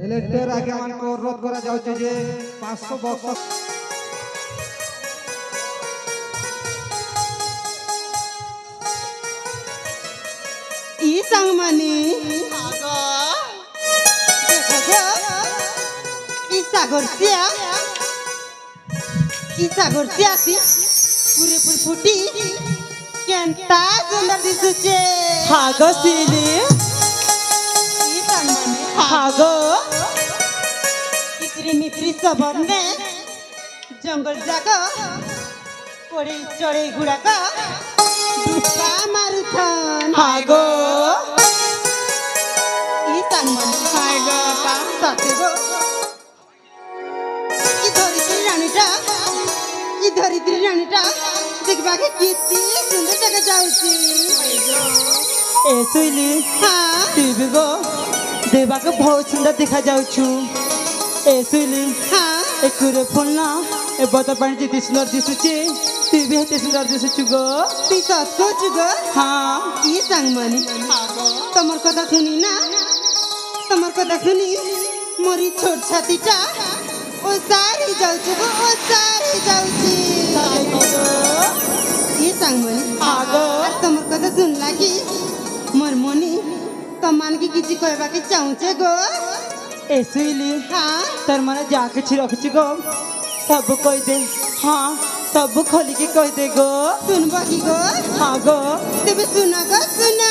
इलेक्टर आगे मान को अनुरोध करा जाउचे जे 500 बक्स ई सांगमानी ई सागरच्या ती पुरेपूर फुटी केंता सुंदर दिसुचे हागो सिली ई सांगमानी हागो इत्री मित्री सबरने जंगल जागा कोड़ी चढ़े गुड़ाक दुका मारुथन हागो ई सांगमानी हागो पा साथेगो धरित्री राणीटा देखबा के किती सुंदर जगह जाउची ए सुइली हां टीवी गो देवा के बहुत सुंदर दिखा जाउछु ए सुइली हां एकुरे फोन ना ए बता पानी जिति सुंदर दिसुची टीवी हेते सुंदर दिसुछु गो ती सत कोच गो हां ई सांगमानी हागो तमर कथा सुनी ना তোমার কথা শুনি মোরি ছোট ছাতিটা ও সারি যাଉଛି গো ও সারি যাଉଛି কি সাংমনি আগো তোমার কথা শুনলা কি মোর মনি ତମାନକେ କିଛି କହିବାକେ ଚାହୁଁଛେ ଗୋ ए सुइली ହଁ तर माने जा କିଛି ରଖିଛି ଗो ସବୁ କହିଦେ ହଁ ସବୁ ଖୋଲିକି କହିଦେ ଗो ଶୁଣବ କି ଗୋ ହଁ ଗो ତେବେ ଶୁଣ ଗୋ ଶୁଣ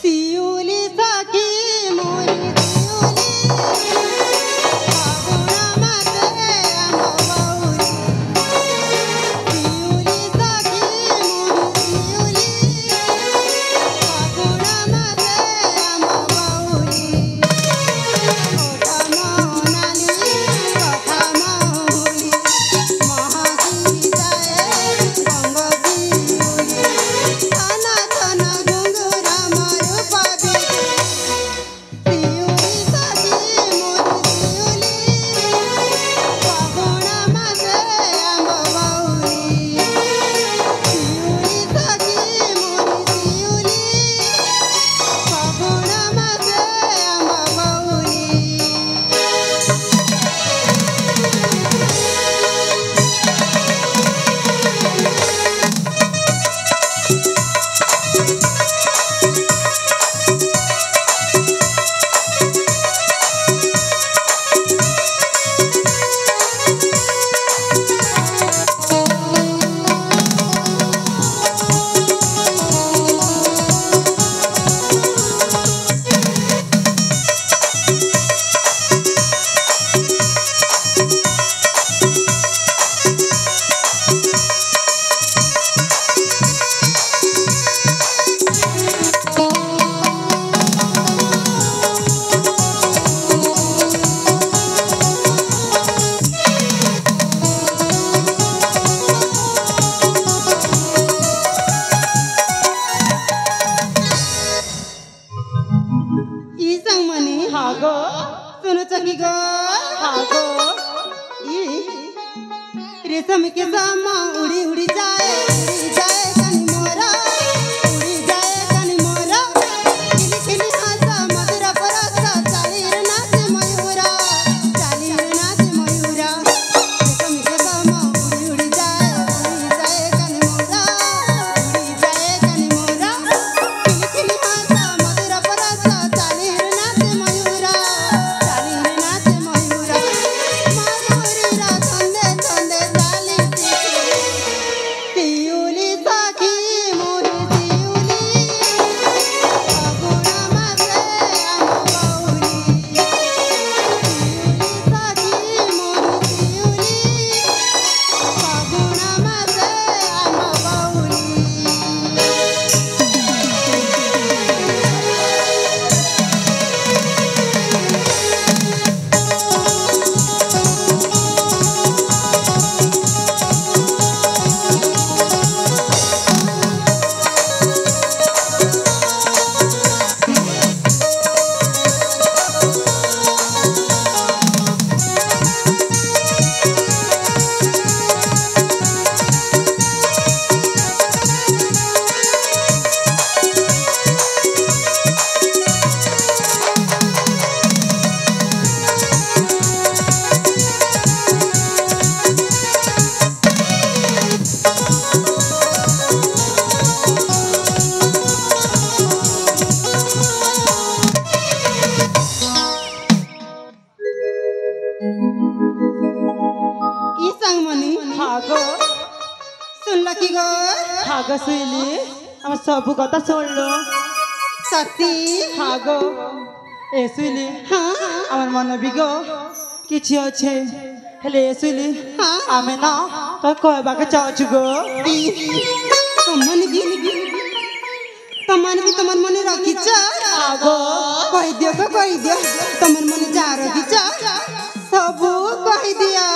ଶିଉଳି ସଖୀ ମୋରି ଶିଉଳି ଫଗୁଣ ମାସେ ଆମ ବଉଳି ଶିଉଳି ସଖୀ ମୋରି ଶିଉଳି ଫଗୁଣ ମାସେ ଆମ ବଉଳି କଥା ମନାଲି କଥା ମହୁଲି ମହାକି ଯାଏ ରଙ୍ଗ ଶିଉଳି ଥାନା ଥାନା ଘୁଙ୍ଗୁରା ମାରୁ ପାବି ଶିଉଳି ସଖୀ ମୋରି ଶିଉଳି ଫଗୁଣ ମାସେ ଆମ ବଉଳି ଶିଉଳି ସଖୀ ମୋରି ଶିଉଳି ଫଗୁଣ ମାସେ ଆମ ବଉଳି ଇ ସାଙ୍ଗମାନେ ହଁ ଗो ଶୁଣୁଛ କି ଗୋ ହଁ ଗो ଇ ରେଶମ के सम उड़ी उड़ी जाए कनी मोरा उड़ी जाए कनी मोरा खिली खिली हंसा मधुर परस चालीर नाच मयूरा रेशम के सम उड़ी उड़ी जाए कनी मोरा उड़ी जाए कनी मोरा खिली खिली हंसा मधुर परस चालीर नाच मयूरा मयूरा तंदे तंदे चाली ଶିଉଳି ସଖୀ ମୋରି ଶିଉଳି ଫଗୁଣ ମାସେ ଆମ ବଉଳି ଶିଉଳି ସଖୀ ମୋରି ଶିଉଳି ଫଗୁଣ ମାସେ ଆମ ବଉଳି ଇ ସାଙ୍ଗମାନେ ହଁ ଗो ଶୁଣିଲ କି ଗୋ ହଁ ଗो ସୁଇଲି ଆମ ସବୁ କଥା ଶୁଣିଲୁ ସତୀ ହଁ ଗो ଏ ସୁଇଲି ହଁ আমার মনে বিগো କିଛି ଅଛି ହେଲେ ଏ ସୁଇଲି ହଁ ଆମେ ନା ତ କହିବାକୁ ଚାହୁଁଛୁ ଗো ତମାନେ ବି ତମାନେ ବି ତମର ମନେ ରଖିଛ हागो कहि दियो तमन मन जार दिचा सब कहि दिया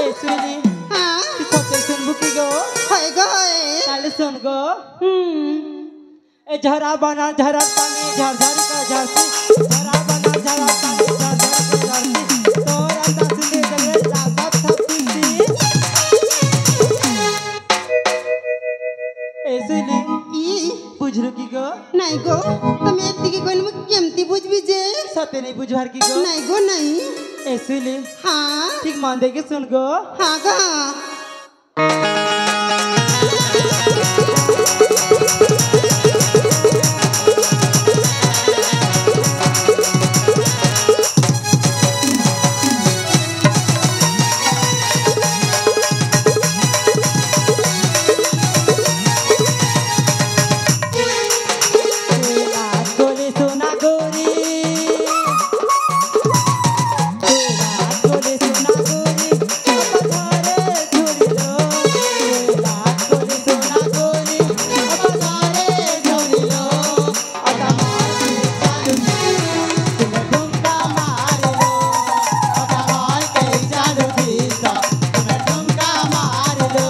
ए सुनी हाँ तू सते सुनबु की गो है गो है ताले सुन गो ए झरा बना झरा पानी झरझर का झरसी झरा बना झरा पानी झरझर का झरसी तोरा दासने जगे लागत थपती ए सुनी ई बुझलु की गो नहीं गो तुम एतिकी कोन मु केमती बुझबी जे सते नहीं बुझवार की गो नहीं गो नहीं ए सुनी हाँ ठीक मान दे के सुन गो हाँ गो गोले सोना गोरी गोले सोना गोरी अब धारे छोड़ी लो गोले सोना गोरी अब धारे छोड़ी लो अदमाई चालू तुम ठुमका मार लो अदमाई के चालू भीसा तुम ठुमका मार लो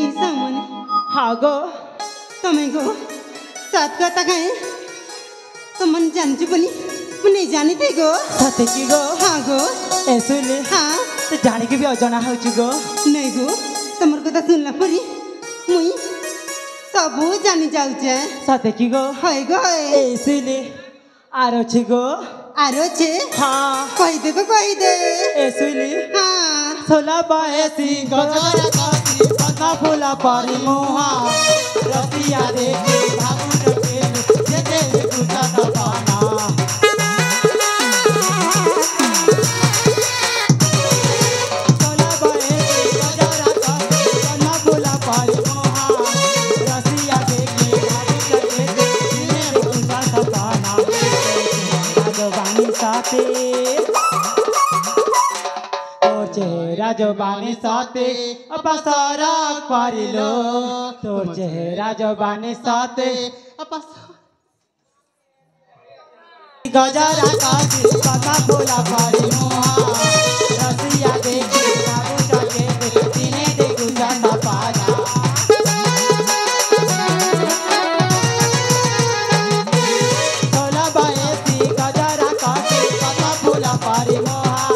ई सामने हागो तमे गो साथ कता गए तो मन जानजु पनि म नहीं जानी थे गो सते की गो हाँ गो ए सुनी हाँ तो जाने के भी अजना होची गो नहीं गो तमर कथा सुनला परी मुई सब जानी जाऊ छे सते की गो है गो ए सुनी आरो छी गो आरो छे हाँ कहि दे ए सुनी हाँ सोला बाएसी गजरा कासी पता फूला पारी मोहा रसिया देखे भागु रखे जे जे गुटा दबाना सोला बाएसी गजरा कासी पता फूला पारी मोहा रसिया देखे भागु रखे जे जे गुटा दबाना राजवानी साथे चेहरा जो बाने साथे अब सारा पारिलो तोर चेहरा जो बाने साथे अब गजरा कासी पता फूला पारी मोहा रसिया देखे बाबू जाके दिने दे गुजरना पाना सोला बाएसी गजरा कासी पता फूला पारी मोहा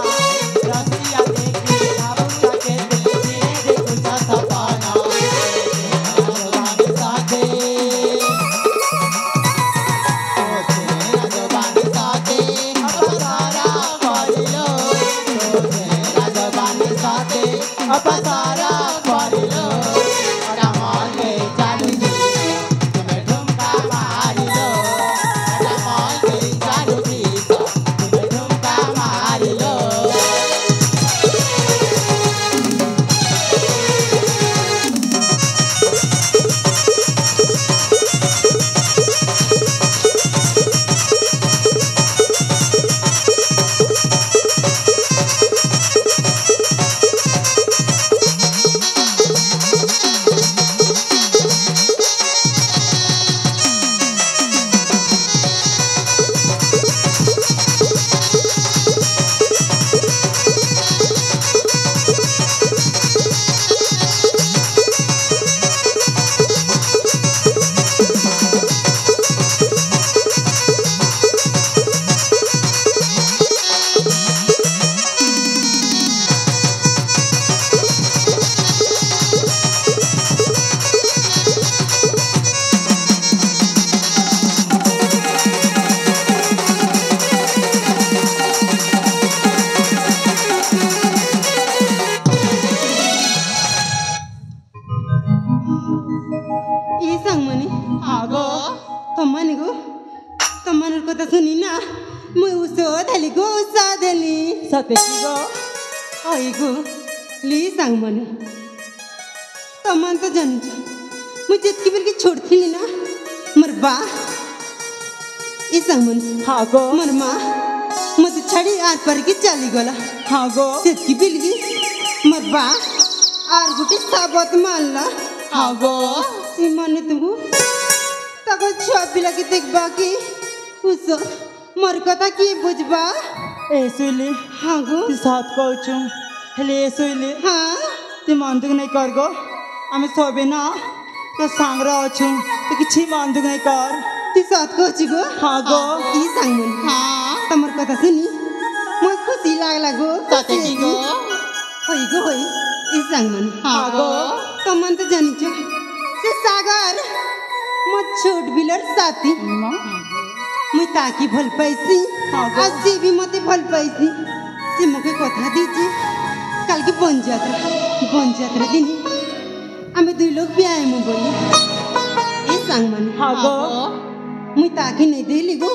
ଆମମାନର କଥା ଶୁନି ନା ମୁଁ ଔଷଧ ଦେଲି ଗো ଔଷଧ ଦେଲି ସତେ କି ଗୋ ହଇଗୋ ଲି ସାଙ୍ଗମାନେ ତମାନେ ତ ଜାଣିଛ ମୁଁ ଯେତିକି ବେଲକି ଛୋଟଥିଲି ନା ମୋର ବା ଏ ସାଙ୍ଗମାନେ ହଁ ଗୋ ମୋର ମା ମତେ ଛାଡ଼ି ଆର ପାରିକି ଚାଲିଗଲା ହଁ ଗୋ ସେତିକି ବେଲକି ମୋର ବା আর গোটে সাবত মারলা ହଁ ଗୋ ସେମାନେ ତୁମକୁ ତାଙ୍କ ଛୁଆ ପିଲାকে দেখবা কি ଉଷ ମୋର କଥା କିଏ ବୁଝବା ଏ ଶୋଇଲି ହଁ ଗো ତୁ ସତ କହୁଛୁ ହେଲେ ଏ ଶୋଇଲି ହଁ ତୁ ମନ ଦୁଃଖ ନାଇଁ କର ଗୋ ଆମେ ସବେ ନା ତୋ ସାଙ୍ଗରେ ଅଛୁ ତୁ କିଛି ମନ ଦୁଃଖ ନାଇଁ କର তুই সত কହୁছি গো ହଁ ଗୋ ই সাংমন তোমার কথা শুনি মই খুশি লাগলা গো সতে কি গো হই গো হই ই সাংমন ହଁ ଗୋ তোমন তো জানিছ সে সাগর ମୋ ଛୋଟ ବିଲର ସାଥୀ ମୁଇଁ ତାକି ଭଲ ପାଇସି ହଁ ଆଉ ସେ ବି ମତେ ଭଲ ପାଇସି ସେ ମୋତେ କଥା ଦେଇଛି କାଲିକି ବନଯାତ୍ରା ଦିନ ଆମେ ଦୁଇ ଲୋକ ବ୍ୟାୟାମ ବୋଲି ଏ ସାଙ୍ଗମାନେ ହଁ ଗୋ ମୁଇଁ ତାକି ନେଇ ଦେଇଲି ଗো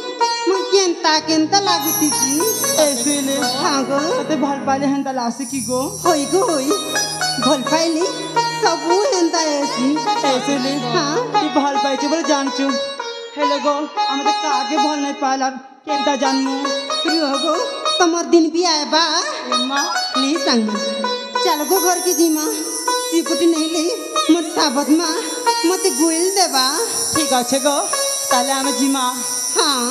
ମୁଇଁ କେନ୍ତା ଲାଗୁଥିସି ଏ ଶୋଇଲି ହଁ ଗো ତତେ ଭଲ ପାଇଲେ ହେନ୍ତା ଲାଗୁଛି କି ଗୋ ହୋଇ ଗো ହୋଇ ଭଲ ପାଇଲି ସବୁ ହେନ୍ତା ହେସି ଏ ଶୋଇଲି ହଁ ତୁ ଭଲ ପାଇଛୁ ବୋଲି ଜାଣିଛୁ ହେଲେ ଗୋ ଆମେ ତ କାହାକେ ଭଲ ନାଇଁ ପାଇଲା କେନ୍ତା ଜାନମୁ ରୁହ ଗো ତମର ଦିନ ବି ଆଇବା ମା ली सांग चल गो घर की जीमा सिकुटी नहीं ली मोर साबत माँ मत गोइल देबा ঠিক আছে গো তাহলে আমি জিমা हाँ